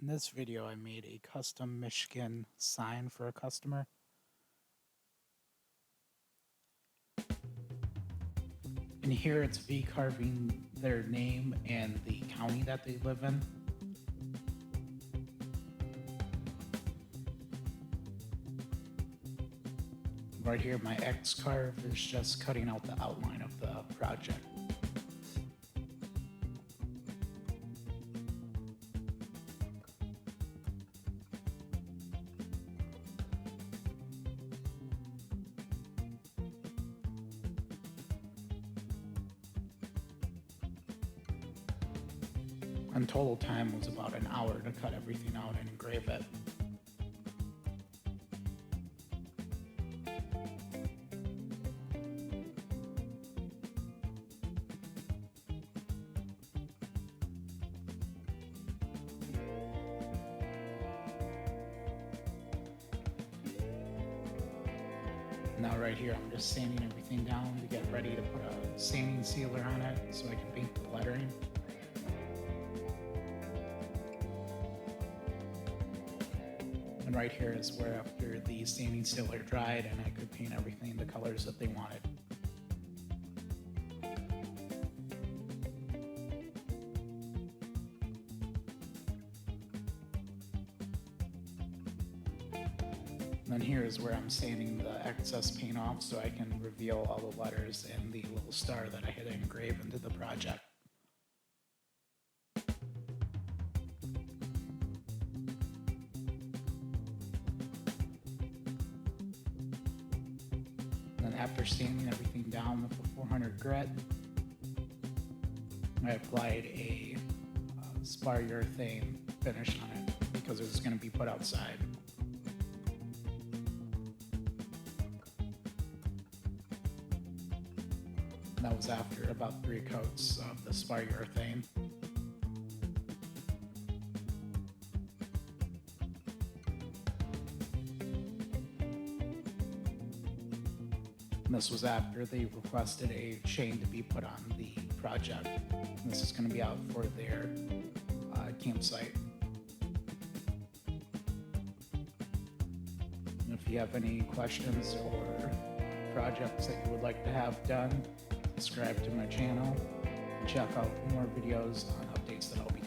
In this video, I made a custom Michigan sign for a customer. And here it's V-carving their name and the county that they live in. Right here, my xcarve is just cutting out the outline of the project. And total time was about an hour to cut everything out and engrave it. Now right here, I'm just sanding everything down to get ready to put a sanding sealer on it so I can paint the lettering. And right here is where after the sanding sealer dried and I could paint everything the colors that they wanted. And then here is where I'm sanding the excess paint off so I can reveal all the letters and the little star that I had engraved into the project. And then after sanding everything down with the 400 grit, I applied a spar urethane finish on it because it was going to be put outside. That was after about 3 coats of the spar urethane. And this was after they requested a chain to be put on the project. And this is going to be out for their campsite. And if you have any questions or projects that you would like to have done, subscribe to my channel and check out more videos on updates that I'll be